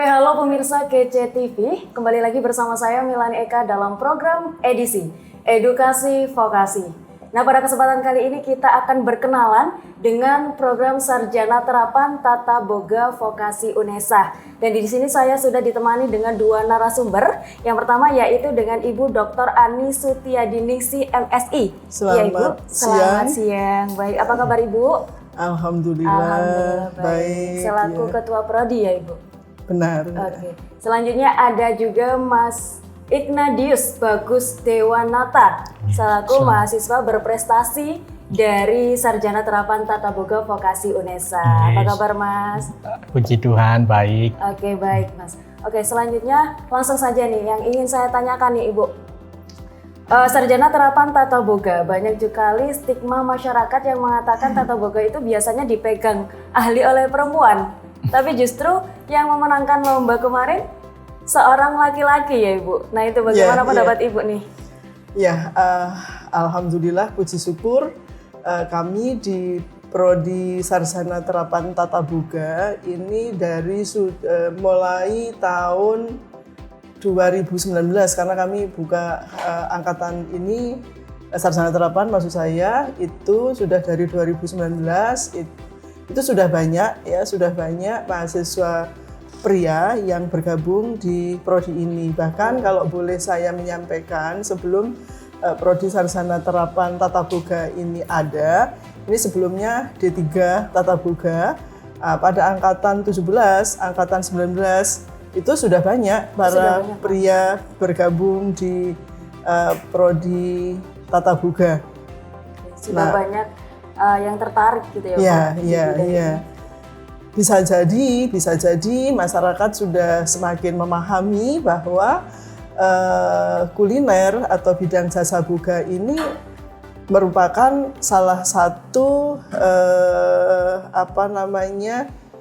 Oke, halo pemirsa Kece TV. Kembali lagi bersama saya Milani Eka dalam program edisi Edukasi Vokasi. Nah, pada kesempatan kali ini kita akan berkenalan dengan program Sarjana Terapan Tata Boga Vokasi UNESA. Dan di sini saya sudah ditemani dengan dua narasumber. Yang pertama yaitu dengan Ibu Dr. Ani Sutiadiningsi MSI. Selamat siang. Baik, apa kabar Ibu? Alhamdulillah baik. Selaku Ketua Prodi ya Ibu? Benar. Oke. Selanjutnya ada juga Mas Ignadius Bagus Dewanata selaku mahasiswa berprestasi dari Sarjana Terapan Tata Boga Vokasi UNESA. Apa kabar Mas? Puji Tuhan, baik. Oke, baik Mas. Oke, selanjutnya langsung saja nih yang ingin saya tanyakan nih Ibu. Sarjana Terapan Tata Boga, banyak sekali stigma masyarakat yang mengatakan Tata Boga itu biasanya dipegang ahli oleh perempuan. Tapi justru yang memenangkan lomba kemarin seorang laki-laki ya Ibu. Nah itu bagaimana pendapat Ibu nih? Ya, alhamdulillah puji syukur kami di Prodi Sarjana Terapan Tata Boga ini dari mulai tahun 2019 karena kami buka angkatan ini Sarjana Terapan maksud saya itu sudah dari 2019 itu sudah banyak mahasiswa pria yang bergabung di prodi ini. Bahkan kalau boleh saya menyampaikan sebelum Prodi Sarjana Terapan Tata Boga ini ada, ini sebelumnya D3 Tata Boga pada angkatan 17, angkatan 19 itu sudah banyak para pria bergabung di Prodi Tata Boga. Sudah banyak yang tertarik gitu ya Pak? Iya. Bisa jadi masyarakat sudah semakin memahami bahwa kuliner atau bidang jasa boga ini merupakan salah satu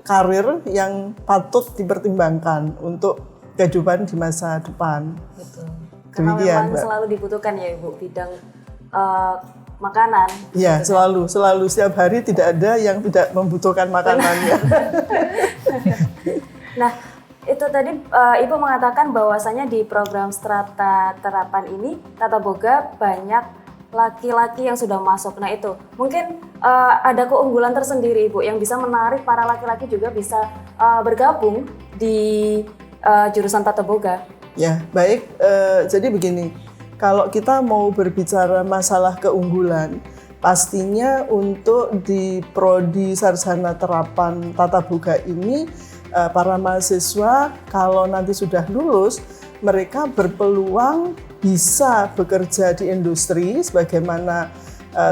karir yang patut dipertimbangkan untuk kehidupan di masa depan. Betul. Karena memang selalu dibutuhkan ya Ibu bidang makanan. Iya, selalu setiap hari tidak ada yang tidak membutuhkan makanannya. Nah, itu tadi Ibu mengatakan bahwasanya di program Strata Terapan ini Tata Boga banyak laki-laki yang sudah masuk. Nah, itu mungkin ada keunggulan tersendiri Ibu yang bisa menarik para laki-laki juga bisa bergabung di jurusan Tata Boga. Ya, baik. Jadi begini. Kalau kita mau berbicara masalah keunggulan, pastinya untuk di Prodi Sarjana Terapan Tata Boga ini, para mahasiswa kalau nanti sudah lulus, mereka berpeluang bisa bekerja di industri, sebagaimana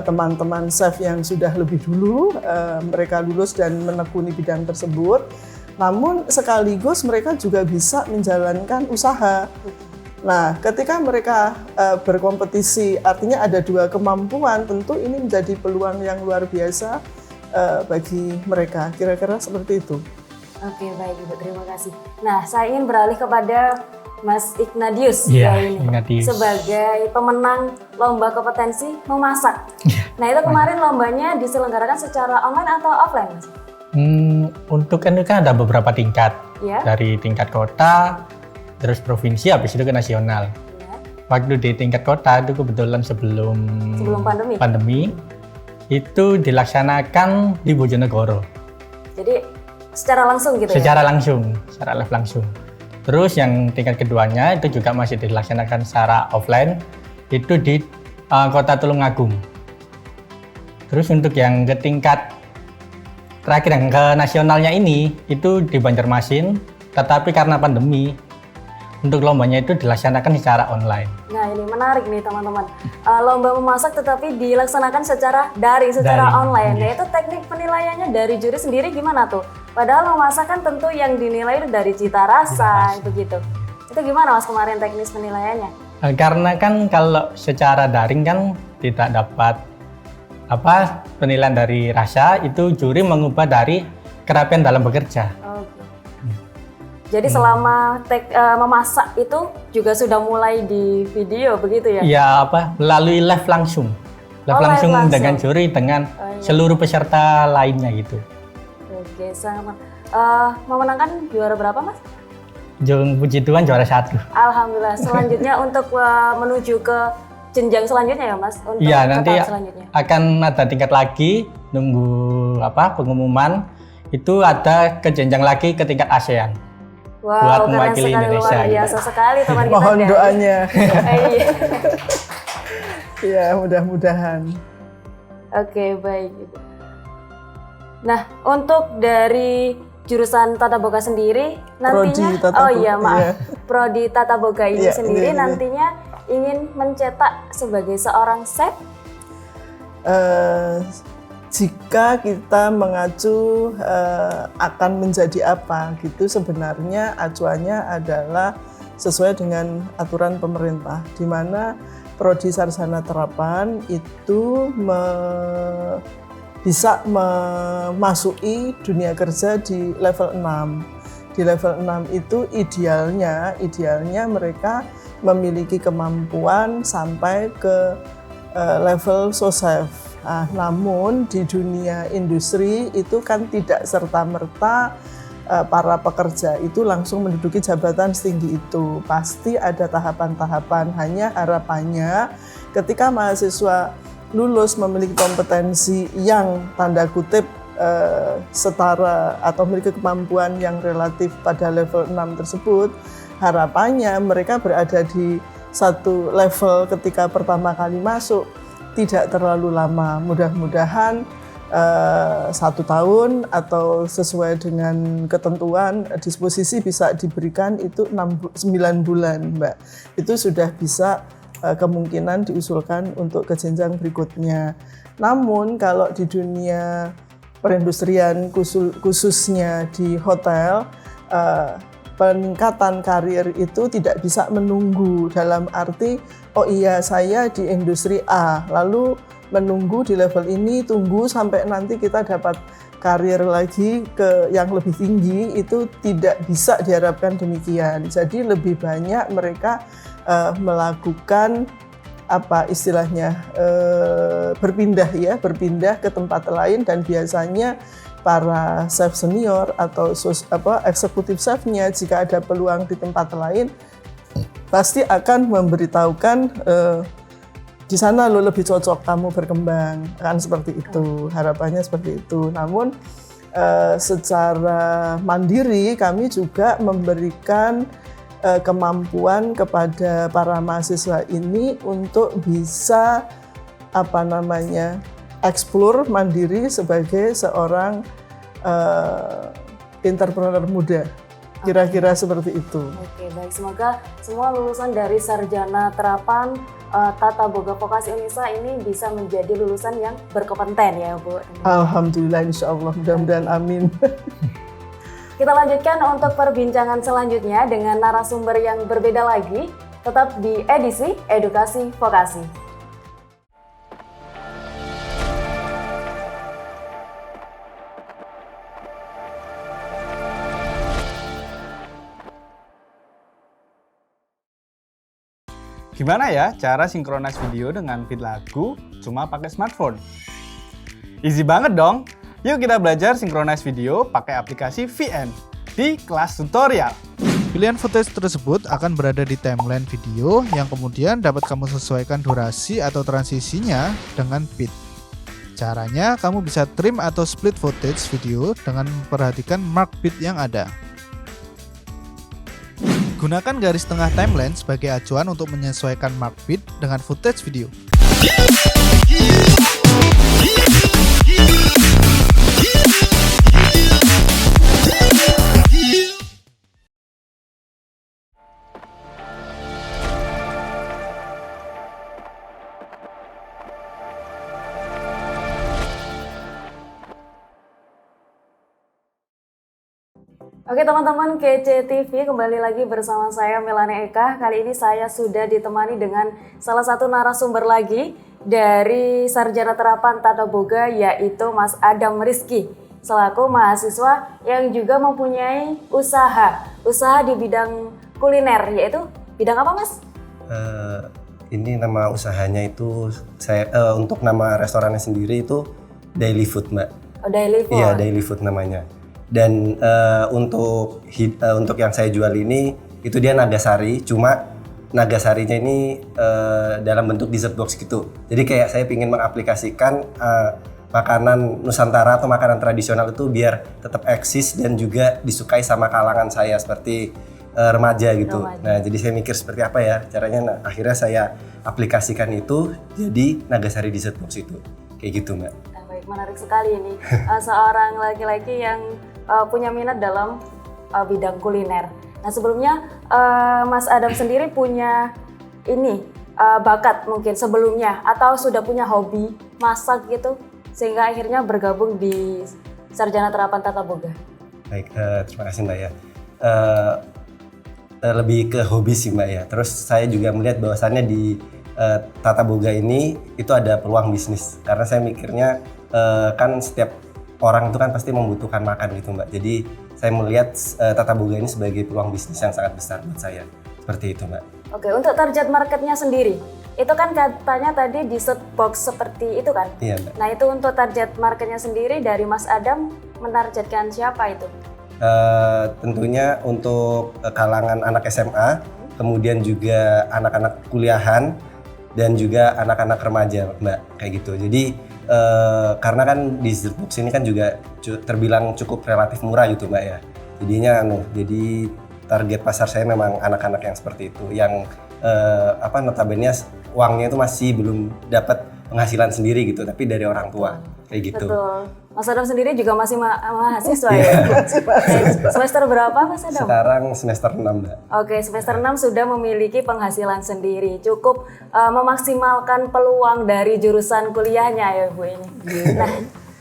teman-teman chef yang sudah lebih dulu, mereka lulus dan menekuni bidang tersebut. Namun sekaligus mereka juga bisa menjalankan usaha. Nah, ketika mereka berkompetisi, artinya ada dua kemampuan, tentu ini menjadi peluang yang luar biasa bagi mereka. Kira-kira seperti itu. Oke, baik Ibu, terima kasih. Nah, saya ingin beralih kepada Mas Ignadius sebagai pemenang lomba kompetensi memasak. Nah, itu kemarin lombanya diselenggarakan secara online atau offline, Mas? Untuk kan ada beberapa tingkat, dari tingkat kota, terus provinsi, habis itu ke nasional. Ya. Waktu di tingkat kota itu kebetulan sebelum pandemi itu dilaksanakan di Bojonegoro. Jadi secara langsung gitu secara live langsung. Terus yang tingkat keduanya itu juga masih dilaksanakan secara offline, itu di kota Tulungagung. Terus untuk yang ke tingkat terakhir yang ke nasionalnya ini itu di Banjarmasin, tetapi karena pandemi untuk lombanya itu dilaksanakan secara online. Nah ini menarik nih teman-teman. Lomba memasak tetapi dilaksanakan secara daring, online. Nah itu teknik penilaiannya dari juri sendiri gimana tuh? Padahal memasak kan tentu yang dinilai dari cita rasa begitu. Itu gimana Mas kemarin teknis penilaiannya? Karena kan kalau secara daring kan tidak dapat penilaian dari rasa, itu juri mengubah dari kerapian dalam bekerja. Jadi selama memasak itu juga sudah mulai di video begitu ya? Iya, melalui live langsung. Live langsung dengan juri, dengan seluruh peserta lainnya gitu. Oke, sama. Memenangkan juara berapa Mas? Jung puji Tuhan juara 1. Alhamdulillah. Selanjutnya untuk menuju ke jenjang selanjutnya ya Mas? Untuk Iya, nanti tahap selanjutnya. akan ada tingkat lagi, nunggu pengumuman. Itu ada ke jenjang lagi ke tingkat ASEAN. Wow, buat keren mewakili sekali, Indonesia, luar biasa sekali teman kita. Mohon dari- doanya. Iya. Ya, mudah-mudahan. Oke, baik. Nah, untuk dari jurusan Tata Boga sendiri nantinya Prodi Tata Boga, iya. Prodi Tata Boga ini Iya, sendiri ini. nantinya ingin mencetak sebagai seorang chef. Jika kita mengacu akan menjadi apa gitu, sebenarnya acuannya adalah sesuai dengan aturan pemerintah, di mana Prodi Sarjana Terapan itu bisa memasuki dunia kerja di level 6. Di level 6 itu idealnya mereka memiliki kemampuan sampai ke level SOSEF. Namun di dunia industri itu kan tidak serta-merta para pekerja itu langsung menduduki jabatan setinggi itu. Pasti ada tahapan-tahapan, hanya harapannya ketika mahasiswa lulus memiliki kompetensi yang tanda kutip setara atau memiliki kemampuan yang relatif pada level 6 tersebut, harapannya mereka berada di satu level ketika pertama kali masuk tidak terlalu lama, mudah-mudahan 1 tahun atau sesuai dengan ketentuan disposisi bisa diberikan itu 9 bulan, Mbak. Itu sudah bisa kemungkinan diusulkan untuk ke jenjang berikutnya. Namun kalau di dunia perindustrian khususnya di hotel, peningkatan karir itu tidak bisa menunggu, dalam arti oh iya saya di industri A lalu menunggu di level ini, tunggu sampai nanti kita dapat karir lagi ke yang lebih tinggi, itu tidak bisa diharapkan demikian. Jadi lebih banyak mereka melakukan apa istilahnya berpindah ke tempat lain, dan biasanya para chef senior atau eksekutif chefnya jika ada peluang di tempat lain pasti akan memberitahukan di sana lo lebih cocok kamu berkembang, kan seperti itu, harapannya seperti itu. Namun secara mandiri kami juga memberikan kemampuan kepada para mahasiswa ini untuk bisa explore mandiri sebagai seorang entrepreneur muda. Kira-kira seperti itu. Oke, baik. Semoga semua lulusan dari Sarjana Terapan Tata Boga Vokasi Unisa ini bisa menjadi lulusan yang berkompeten ya, Bu. Alhamdulillah, insya Allah, mudah-mudahan amin. Kita lanjutkan untuk perbincangan selanjutnya dengan narasumber yang berbeda lagi, tetap di edisi Edukasi Vokasi. Gimana ya cara synchronize video dengan feed lagu cuma pakai smartphone? Easy banget dong! Yuk kita belajar synchronize video pakai aplikasi VN di kelas tutorial. Pilihan footage tersebut akan berada di timeline video yang kemudian dapat kamu sesuaikan durasi atau transisinya dengan beat. Caranya, kamu bisa trim atau split footage video dengan memperhatikan mark beat yang ada. Gunakan garis tengah timeline sebagai acuan untuk menyesuaikan mark beat dengan footage video. Oke teman-teman, KC TV kembali lagi bersama saya Milani Eka. Kali ini saya sudah ditemani dengan salah satu narasumber lagi dari Sarjana Terapan Tata Boga, yaitu Mas Adam Rizky, selaku mahasiswa yang juga mempunyai usaha di bidang kuliner, yaitu bidang apa, Mas? Ini nama usahanya itu untuk nama restorannya sendiri itu Daily Food, Mbak. Oh, Daily Food. Iya, Daily Food namanya. Dan untuk yang saya jual ini itu dia Nagasari, cuma Nagasarinya ini dalam bentuk dessert box gitu. Jadi kayak saya ingin mengaplikasikan makanan Nusantara atau makanan tradisional itu biar tetap eksis dan juga disukai sama kalangan saya seperti remaja gitu. Nah, jadi saya mikir seperti apa ya caranya. Nah, akhirnya saya aplikasikan itu jadi Nagasari dessert box itu. Kayak gitu, Mbak. Baik, menarik sekali ini. Seorang laki-laki yang punya minat dalam bidang kuliner. Nah, sebelumnya Mas Adam sendiri punya ini bakat mungkin sebelumnya atau sudah punya hobi masak gitu sehingga akhirnya bergabung di Sarjana Terapan Tata Boga. Baik, terima kasih Mbak ya. Lebih ke hobi sih Mbak ya. Terus saya juga melihat bahwasannya di Tata Boga ini itu ada peluang bisnis. Karena saya mikirnya kan setiap orang itu kan pasti membutuhkan makan gitu Mbak. Jadi saya melihat Tata Boga ini sebagai peluang bisnis yang sangat besar buat saya. Seperti itu Mbak. Oke, untuk target marketnya sendiri, itu kan katanya tadi dessert box seperti itu kan? Iya Mbak. Nah itu untuk target marketnya sendiri dari Mas Adam menargetkan siapa itu? Tentunya untuk kalangan anak SMA, kemudian juga anak-anak kuliahan, dan juga anak-anak remaja Mbak, kayak gitu. Jadi karena kan dessert box ini kan juga terbilang cukup relatif murah gitu Mbak ya. Jadinya jadi target pasar saya memang anak-anak yang seperti itu, yang notabene uangnya itu masih belum dapat penghasilan sendiri gitu, tapi dari orang tua kayak gitu. Betul. Mas Adam sendiri juga masih mahasiswa ya? Semester berapa Mas Adam? Sekarang semester 6 Mbak. Oke, semester 6 sudah memiliki penghasilan sendiri, cukup memaksimalkan peluang dari jurusan kuliahnya ya Bu ini. Nah,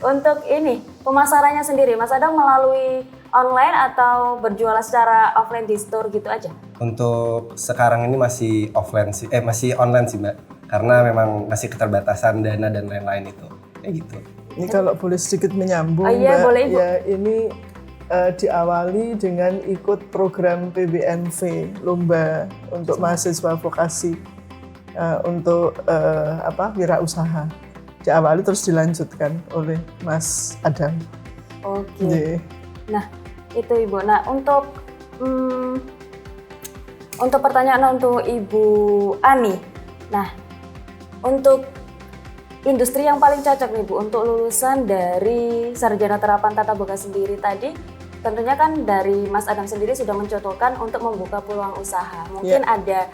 untuk ini pemasarannya sendiri, Mas Adam melalui online atau berjualan secara offline di store gitu aja? Untuk sekarang ini masih offline sih, masih online sih Mbak, karena memang masih keterbatasan dana dan lain-lain itu, kayak gitu. Ini kalau boleh sedikit menyambung iya, Mbak, boleh, Ibu. ya ini diawali dengan ikut program PBNV, lomba untuk mahasiswa vokasi untuk wirausaha. Diawali terus dilanjutkan oleh Mas Adam. Oke. Yeah. Nah, itu Ibu. Nah, untuk pertanyaan untuk Ibu Ani. Nah, untuk industri yang paling cocok nih Bu untuk lulusan dari Sarjana Terapan Tata Boga sendiri tadi, tentunya kan dari Mas Adam sendiri sudah mencontohkan untuk membuka peluang usaha. Mungkin ada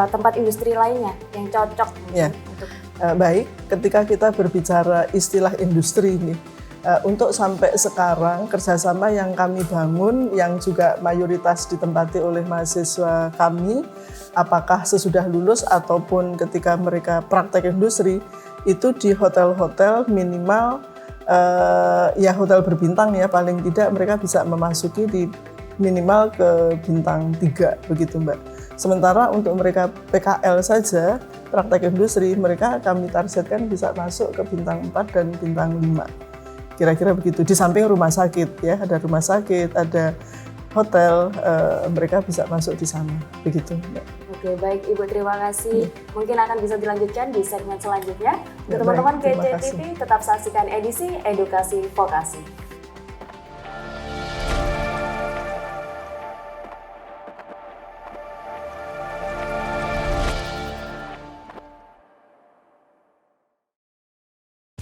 tempat industri lainnya yang cocok untuk baik, ketika kita berbicara istilah industri ini, untuk sampai sekarang kerjasama yang kami bangun yang juga mayoritas ditempati oleh mahasiswa kami, apakah sesudah lulus ataupun ketika mereka praktek industri, itu di hotel-hotel minimal ya hotel berbintang ya, paling tidak mereka bisa memasuki di minimal ke bintang 3 begitu Mbak. Sementara untuk mereka PKL saja, praktek industri, mereka kami targetkan bisa masuk ke bintang 4 dan bintang 5. Kira-kira begitu. Di samping rumah sakit ya, ada rumah sakit, ada hotel, mereka bisa masuk di sana. Begitu. Mbak. Oke, baik Ibu, terima kasih. Mungkin akan bisa dilanjutkan di segmen selanjutnya. Ya, Teman-teman baik, terima KCTV tetap saksikan edisi Edukasi Vokasi.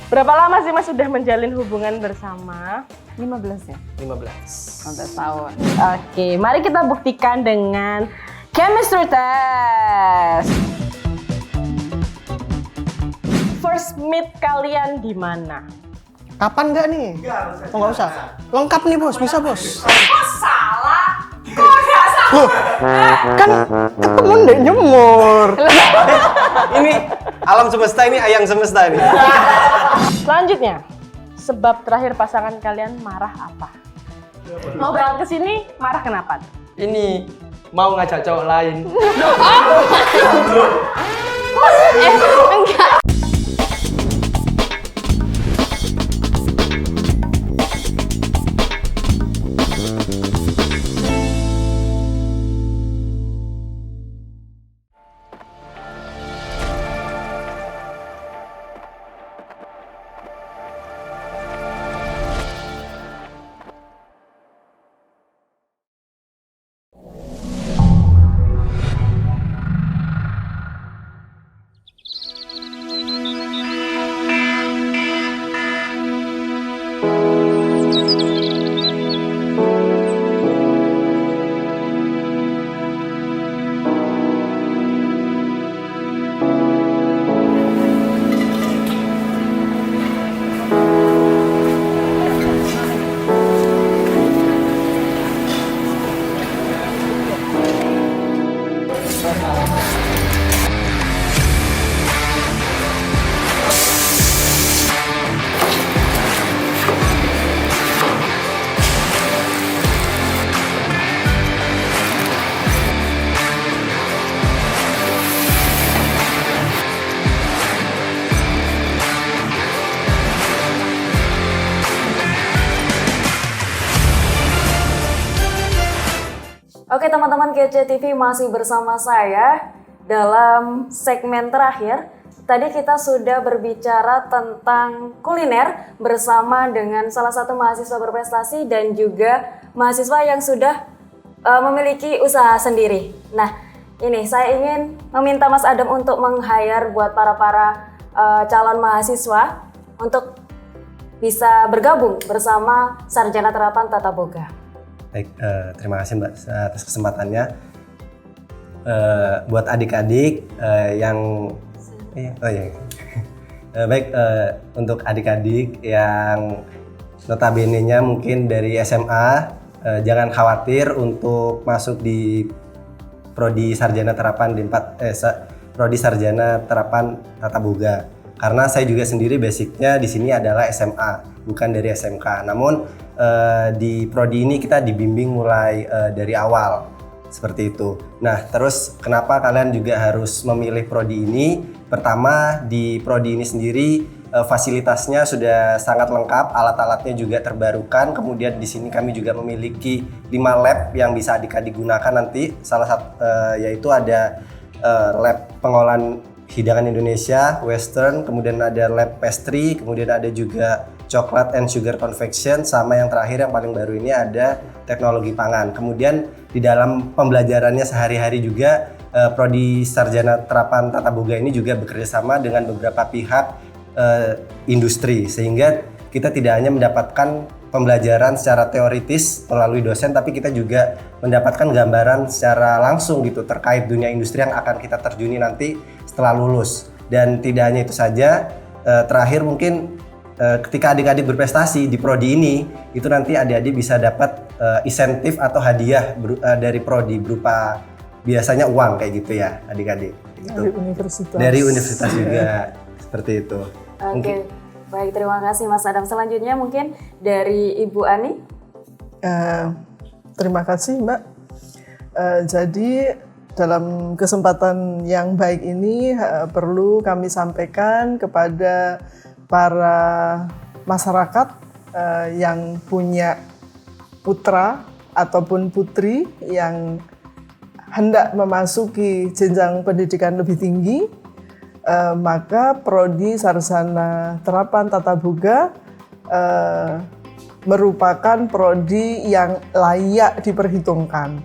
Berapa lama sih Mas sudah menjalin hubungan bersama? 15 ya? 15. 15 tahun. Oke, mari kita buktikan dengan chemistry test. First meet kalian di mana? Kapan nggak nih? Oh, nggak usah. Lengkap nih bos, bisa bos. Salah. Kok nggak salah? Loh, kan ketemu deh nyemur. Ini alam semesta, ini ayang semesta ini. Selanjutnya, sebab terakhir pasangan kalian marah apa? Mau berangkat ke sini, marah kenapa? Ini mau ngajak cowok lain. Enggak. Oke teman-teman Kece TV masih bersama saya dalam segmen terakhir. Tadi kita sudah berbicara tentang kuliner bersama dengan salah satu mahasiswa berprestasi dan juga mahasiswa yang sudah memiliki usaha sendiri. Nah ini saya ingin meminta Mas Adam untuk meng-hire buat para calon mahasiswa untuk bisa bergabung bersama Sarjana Terapan Tata Boga. Baik, terima kasih Mbak atas kesempatannya. Buat adik-adik yang baik, untuk adik-adik yang notabene-nya mungkin dari SMA, jangan khawatir untuk masuk di Prodi Sarjana Terapan Prodi Sarjana Terapan Tata Boga. Karena saya juga sendiri basicnya di sini adalah SMA, bukan dari SMK. Namun di prodi ini kita dibimbing mulai dari awal seperti itu. Nah, terus kenapa kalian juga harus memilih prodi ini? Pertama, di prodi ini sendiri fasilitasnya sudah sangat lengkap, alat-alatnya juga terbarukan. Kemudian di sini kami juga memiliki 5 lab yang bisa adik-adik gunakan nanti. Salah satu yaitu ada lab pengolahan hidangan Indonesia, Western, kemudian ada lab pastry, kemudian ada juga coklat and sugar confection, sama yang terakhir yang paling baru ini ada teknologi pangan. Kemudian di dalam pembelajarannya sehari-hari juga Prodi Sarjana Terapan Tata Boga ini juga bekerja sama dengan beberapa pihak industri, sehingga kita tidak hanya mendapatkan pembelajaran secara teoritis melalui dosen, tapi kita juga mendapatkan gambaran secara langsung gitu terkait dunia industri yang akan kita terjuni nanti setelah lulus. Dan tidak hanya itu saja, terakhir mungkin ketika adik-adik berprestasi di prodi ini, itu nanti adik-adik bisa dapat insentif atau hadiah dari prodi berupa biasanya uang kayak gitu ya adik-adik. Gitu. Dari universitas. Dari universitas juga seperti itu. Oke, baik, terima kasih Mas Adam. Selanjutnya mungkin dari Ibu Ani. Terima kasih Mbak. Jadi dalam kesempatan yang baik ini perlu kami sampaikan kepada para masyarakat yang punya putra ataupun putri yang hendak memasuki jenjang pendidikan lebih tinggi, maka Prodi Sarjana Terapan Tata Boga merupakan prodi yang layak diperhitungkan.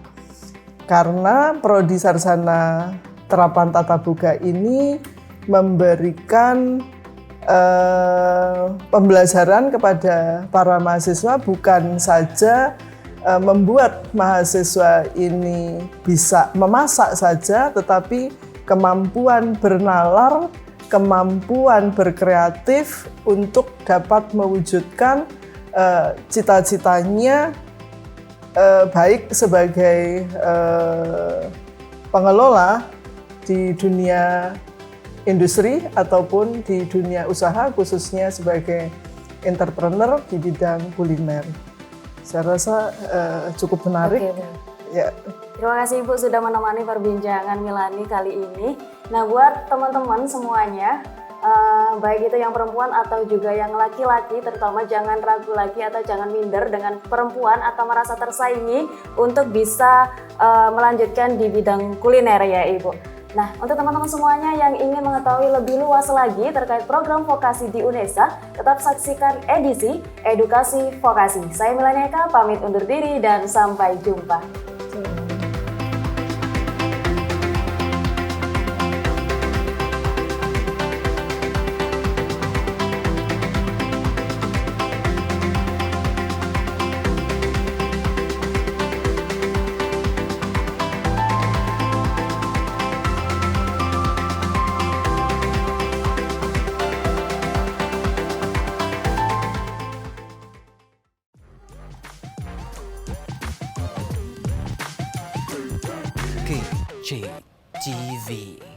Karena Prodi Sarjana Terapan Tata Boga ini memberikan pembelajaran kepada para mahasiswa, bukan saja membuat mahasiswa ini bisa memasak saja, tetapi kemampuan bernalar, kemampuan berkreatif untuk dapat mewujudkan cita-citanya, baik sebagai pengelola di dunia industri ataupun di dunia usaha, khususnya sebagai entrepreneur di bidang kuliner. Saya rasa cukup menarik. Oke, ya. Terima kasih Ibu sudah menemani perbincangan Milani kali ini. Nah, buat teman-teman semuanya, baik itu yang perempuan atau juga yang laki-laki, terutama jangan ragu lagi atau jangan minder dengan perempuan atau merasa tersaingi untuk bisa melanjutkan di bidang kuliner ya Ibu. Nah, untuk teman-teman semuanya yang ingin mengetahui lebih luas lagi terkait program vokasi di UNESA, tetap saksikan edisi Edukasi Vokasi. Saya Milani Eka, pamit undur diri dan sampai jumpa. KCTV. TV.